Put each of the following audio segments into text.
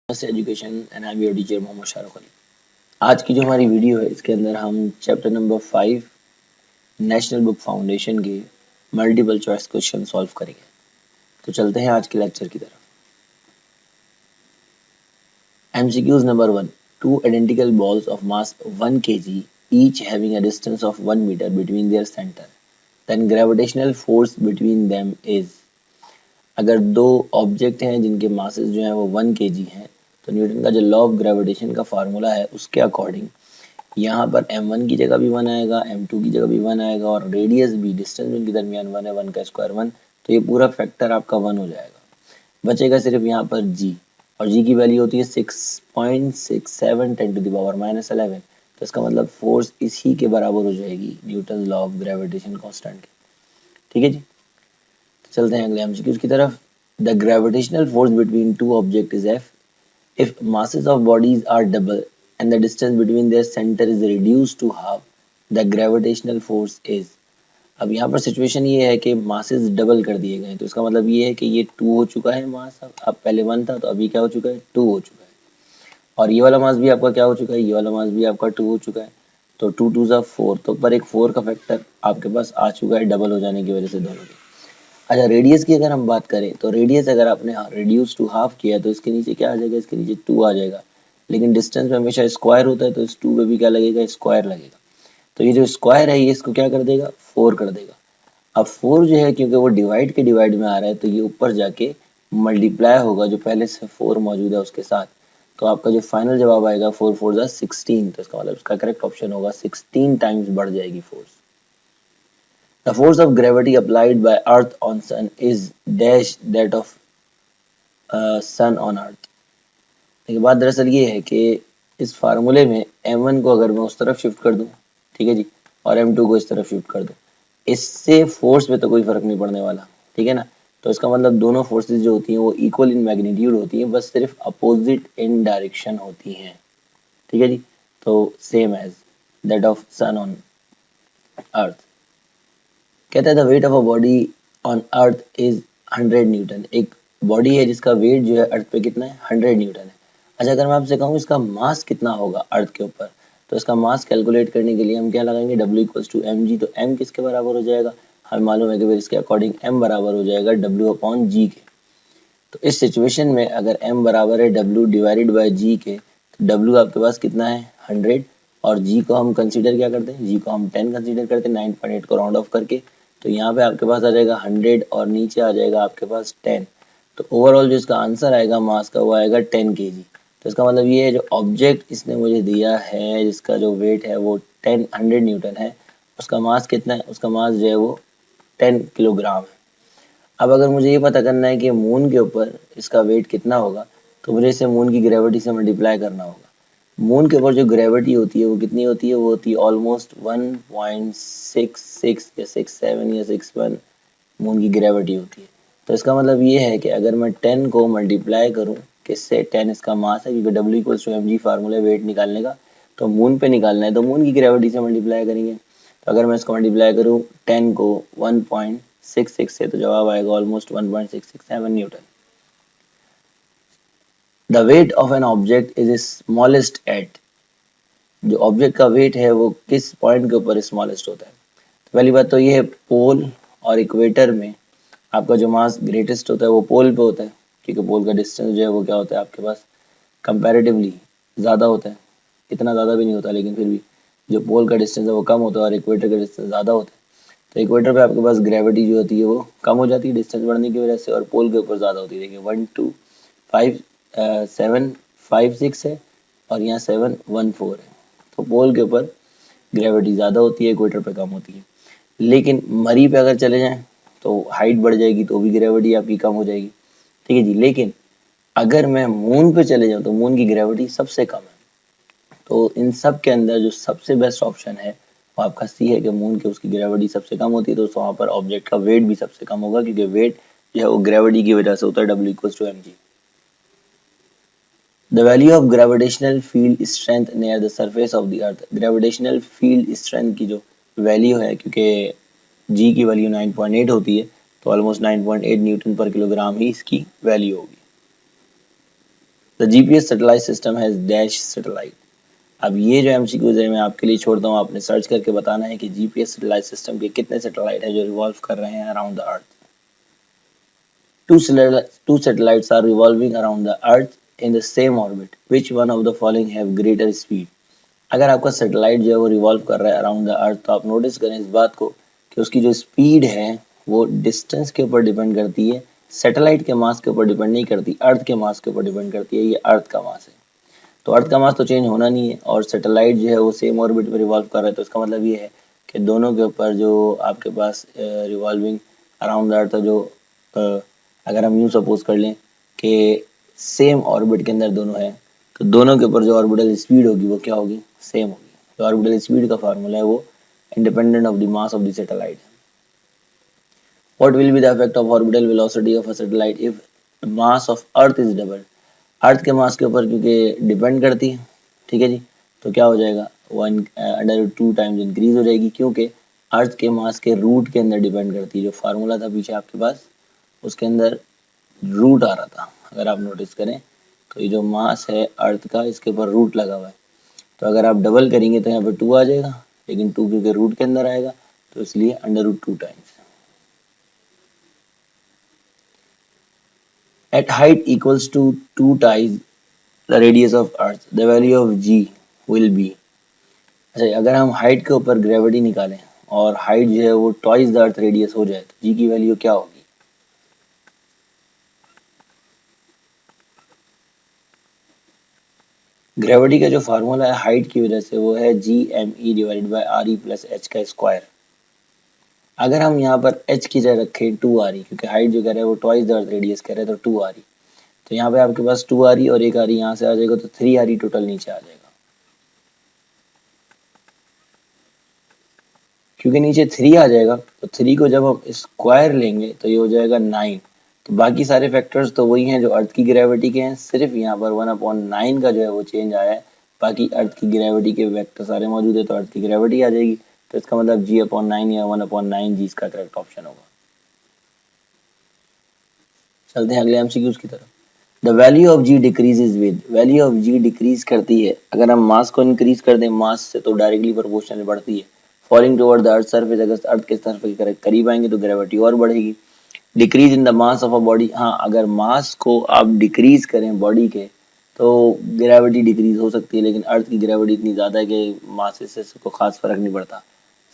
Education and I am your teacher Mohammad Shahrukh Ali. आज की जो हमारी वीडियो है इसके अंदर हम chapter number 5 national book foundation के मल्टीपल चॉइस क्वेश्चन सॉल्व करेंगे। तो चलते हैं आज के लेक्चर की तरफ। MCQs number 1। Two identical balls of mass 1 kg each having a distance of 1 meter between their center, then gravitational force between them is। अगर दो ऑब्जेक्ट हैं जिनके मासेस जो हैं वो 1 kg हैं तो न्यूटन का जो लॉ ऑफ ग्रेविटेशन का फार्मूला है उसके अकॉर्डिंग यहाँ पर m1 की जगह भी 1 आएगा, m2 की जगह भी 1 आएगा और रेडियस भी, डिस्टेंस उनके दरमियान 1 है, 1 का स्क्वायर 1, तो ये पूरा फैक्टर आपका 1 हो जाएगा। बचेगा सिर्फ यहाँ पर g, और g की वैल्यू होती है 6.67 10 टू द पावर -11, तो इसका मतलब फोर्स इसी के बराबर हो जाएगी Newton law of gravitation constant के। ठीक है जी, तो चलते हैं अगले एमसीक्यूज की तरफ। The gravitational force between two object is f if masses of bodies are double and the distance between their center is reduced to half, the gravitational force is। अब यहाँ पर सिचुएशन ये है कि मासेस डबल कर दिए गए, तो इसका मतलब ये है कि ये 2 हो चुका है मास, अब पहले 1 था तो अभी क्या हो चुका है, 2 हो चुका है। और ये वाला मास भी आपका क्या हो चुका है, ये वाला मास भी आपका 2 हो चुका है, तो 2 2 ज़ा 4, तो पर एक 4 का फैक्टर आपके पास आ चुका है डबल हो जाने की वजह से दोनों के। अच्छा, रेडियस की अगर हम बात करें तो रेडियस अगर आपने रिड्यूस टू हाफ किया तो इसके नीचे क्या आ जाएगा, इसके नीचे 2 आ जाएगा, लेकिन डिस्टेंस में हमेशा स्क्वायर होता है तो इस 2 पे भी क्या लगेगा, स्क्वायर लगेगा। तो ये जो स्क्वायर है ये इसको क्या कर देगा, 4 कर देगा। अब 4 जो है क्योंकि वो डिवाइड के डिवाइड में आ रहा है तो ये ऊपर जाके मल्टीप्लाई होगा जो पहले से 4 मौजूद है उसके साथ, तो आपका जो फाइनल जवाब आएगा 4 4 जा 16, तो इसका मतलब इसका करेक्ट ऑप्शन होगा 16 टाइम्स बढ़ जाएगी force. The force of gravity applied by Earth on Sun is dash that of Sun on Earth। देखिए बात दरअसल ये है कि इस फार्मूले में m1 को अगर मैं उस तरफ शिफ्ट कर दूं, ठीक है जी, और m2 को इस तरफ शिफ्ट कर दूं, इससे फोर्स में तो कोई फर्क नहीं पड़ने वाला, ठीक है ना। तो इसका मतलब दोनों फोर्सेस जो होती हैं वो इक्वल इन मैग्नीट्यूड होती हैं, बस सिर्फ अपोजिट इन डायरेक्शन होती हैं, ठीक है जी। तो same as that of sun on earth. कहता है the weight of a body on earth is 100 newton. एक बॉडी है जिसका वेट जो है अर्थ पे कितना है, 100 न्यूटन है। अच्छा, अगर मैं आपसे कहूँ इसका मास कितना होगा अर्थ के ऊपर, तो इसका मास कैलकुलेट करने के लिए हम क्या लगाएंगे, W इक्वल्स टू mg। तो m किसके बराबर हो जाएगा, हमें मालूम है कि फिर इसके अकॉर्डिंग m बराबर हो जाएगा W अपॉन g के। तो इस सिचुएशन में अगर m बराबर है W डिवाइडेड बाय g के, तो W आपके पास कितना है 100, और g को हम कंसीडर क्या करते हैं, g को हम 10 कंसीडर करते हैं 9.8 को राउंड ऑफ करके, तो यहाँ पे आपके पास आ जाएगा 100 और नीचे आ जाएगा आपके पास 10। तो ओवरऑल जो इसका आंसर आएगा मास का वो आएगा 10 kg। तो इसका मतलब ये है जो ऑब्जेक्ट इसने मुझे दिया है जिसका जो वेट है वो 100 न्यूटन है, उसका मास कितना है, उसका मास जो है वो 10 किलोग्राम है। अब अगर मुझे ये पता करना है कि मून के ऊपर इसका वेट कितना होगा, तो मुझे इसे मून की ग्रेविटी से मल्टीप्लाई करना होगा। मून के ऊपर जो ग्रेविटी होती है वो कितनी होती है, वो होती है ऑलमोस्ट 1.66 या 67 या 61 मून की ग्रेविटी होती है। तो इसका मतलब ये है कि अगर मैं 10 को मल्टीप्लाई करूं, किससे, 10 इसका मास है क्योंकि W equals to mg formula weight निकालने का, तो मून पे निकालना है तो मून की ग्रेविटी से मल्टीप्लाई करेंगे। तो अगर मैं इसको मल्टीप्लाई करूं 10 को 1.66 से, तो जवाब आएगा almost 1.667 newton. The weight of an object is smallest at. जो ऑब्जेक्ट का वेट है वो किस पॉइंट के ऊपर स्मॉलेस्ट होता है, तो पहली बात तो ये है पोल और इक्वेटर में आपका जो मास ग्रेटेस्ट होता है वो पोल पे होता है, क्योंकि पोल का डिस्टेंस जो है वो क्या होता है आपके पास कंपैरेटिवली ज़्यादा होता है, इतना ज़्यादा भी नहीं होता लेकिन फिर भी जो पोल का डिस्टेंस है वो कम होता है और इक्वेटर का डिस्टेंस ज़्यादा होता है। तो इक्वेटर पे आपके पास ग्रेविटी जो होती है वो कम हो जाती है डिस्टेंस बढ़ने की वजह से, और पोल के ऊपर ज़्यादा होती है। देखिए 1 2 5 7 5 6 है और यहाँ 7 1 4 है, तो पोल के ऊपर ग्रेविटी ज़्यादा होती है, इक्वेटर पे कम होती है। लेकिन मरी पे अगर चले जाएं तो हाइट बढ़ जाएगी तो भी ग्रेविटी आपकी कम हो जाएगी, ठीक है जी। लेकिन अगर मैं मून पे चले जाऊं तो मून की ग्रेविटी सबसे कम है। तो इन सब के अंदर जो सबसे बेस्ट ऑप्शन है वो आपका सी है कि मून के उसकी ग्रेविटी सबसे कम होती है, तो वहाँ पर ऑब्जेक्ट का वेट भी सबसे कम होगा क्योंकि वेट जो है वो ग्रेविटी की वजह से होता है, W equals to mg। The value of gravitational field strength near the surface of the earth। Gravitational field strength की जो वैल्यू है, क्योंकि g की वैल्यू 9.8 होती है तो ऑलमोस्ट 9.8 न्यूटन पर किलोग्राम ही इसकी वैल्यू होगी। The GPS satellite system has dash satellite. अब ये जो एमसीक्यूज है मैं आपके लिए छोड़ता हूँ, आपने सर्च करके बताना है कि जीपीएस सैटेलाइट सिस्टम के कितने सैटेलाइट है जो रिवॉल्व कर रहे हैं around the earth. Two satellites are revolving around the earth in the same orbit. Which one of the following have greater speed? अगर आपका सैटेलाइट जो है वो रिवॉल्व कर रहा है अराउंड द अर्थ, तो आप नोटिस करें इस बात को कि उसकी जो स्पीड है वो डिस्टेंस के ऊपर डिपेंड करती है, सैटेलाइट के मास के ऊपर डिपेंड नहीं करती, अर्थ के मास के ऊपर डिपेंड करती है। ये अर्थ का मास है, तो अर्थ का मास तो चेंज होना नहीं है, और सैटेलाइट जो है वो सेम ऑर्बिट पर रिवॉल्व कर रहा है, तो इसका मतलब ये है कि दोनों के ऊपर जो आपके पास रिवॉल्विंग अराउंड द अर्थ जो अगर हम यूँ सपोज कर लें कि सेम ऑर्बिट के अंदर दोनों हैं, तो दोनों के ऊपर जो ऑर्बिटल स्पीड होगी वो क्या होगी, सेम होगी। तो ऑर्बिटल स्पीड का फार्मूला है वो independent of the mass of the satellite. What will be the effect of orbital velocity of a satellite if mass of earth is double. Earth के मास के ऊपर क्योंकि डिपेंड करती है, ठीक है जी, तो क्या हो जाएगा, one under two times increase हो जाएगी, क्योंकि अर्थ के मास के रूट के अंदर डिपेंड करती है। जो फार्मूला था पीछे आपके पास उसके अंदर रूट आ रहा था, अगर आप नोटिस करें तो ये जो मास है अर्थ का इसके ऊपर रूट लगा हुआ है, तो अगर आप डबल करेंगे तो यहाँ पर 2 आ जाएगा, लेकिन 2 क्योंकि रूट के अंदर आएगा तो इसलिए under root 2 times. At height equals to 2 times the radius of earth the value of g will be. अच्छा, अगर हम हाइट के ऊपर ग्रेविटी निकालें और हाइट जो है वो ट्वाइस द अर्थ रेडियस हो जाए तो जी की वैल्यू क्या होगी। ग्रेविटी का जो फार्मूला है हाइट की वजह से वो है G M e divided by R e plus h का स्क्वायर। अगर हम यहाँ पर एच की जगह रखें 2 आर ई, क्योंकि हाइट जो कह रहा है वो ट्वाइस द अर्थ रेडियस कह रहा है, तो 2 आर ई, तो यहाँ पे आपके पास 2 आर ई और एक आर ई यहाँ से आ जाएगा, तो 3 आर ई टोटल नीचे आ जाएगा। क्योंकि नीचे 3 आ जाएगा तो 3 को जब हम स्क्वायर लेंगे तो ये हो जाएगा 9। तो बाकी सारे फैक्टर्स तो वही हैं जो अर्थ की ग्रेविटी के हैं, सिर्फ यहाँ पर 1/9 का जो है वो चेंज आया है, बाकी अर्थ की ग्रेविटी के वेक्टर सारे मौजूद है, तो अर्थ की ग्रेविटी आ जाएगी। तो इसका मतलब g/9 या 1/9 जी इसका करेक्ट ऑप्शन होगा। चलते हैं अगले एमसीक्यूज की तरफ। The value of g decreases with, value of g decrease करती है अगर हम मास को इंक्रीज कर दें, मास से तो डायरेक्टली प्रोपोर्शनल बढ़ती है। Falling toward the earth surface, अगर अर्थ के सरफेस के करीब आएंगे तो ग्रेविटी और बढ़ेगी। Decrease in the mass of a body, हाँ अगर मास को आप डिक्रीज करें बॉडी के तो ग्रेविटी डिक्रीज हो सकती है, लेकिन अर्थ की ग्रेविटी इतनी ज़्यादा है कि मास से को खास फर्क नहीं पड़ता।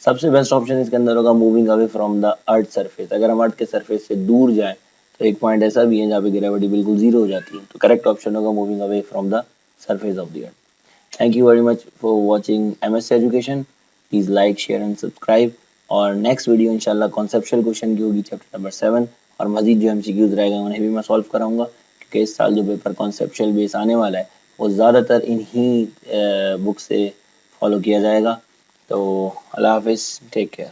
सबसे बेस्ट ऑप्शन इसके अंदर होगा moving away from the earth surface. अगर हम अर्थ के सरफेस से दूर जाएं तो एक पॉइंट ऐसा भी है जहाँ पे ग्रेविटी बिल्कुल जीरो हो जाती है, तो करेक्ट ऑप्शन होगा moving away from the surface of the earth. Thank you very much for watching MSc education. Please like share and subscribe, और नेक्स्ट वीडियो इंशाल्लाह कॉन्सेप्चुअल क्वेश्चन की होगी, चैप्टर नंबर 7, और मजीद जो एमसीक्यूज रहेगा उन्हें भी मैं सॉल्व कराऊंगा, क्योंकि इस साल जो पेपर कॉन्सेप्चुअल बेस आने वाला है वो ज़्यादातर इन्हीं बुक से फॉलो किया जाएगा। तो अल्लाह हाफिज़, टेक केयर।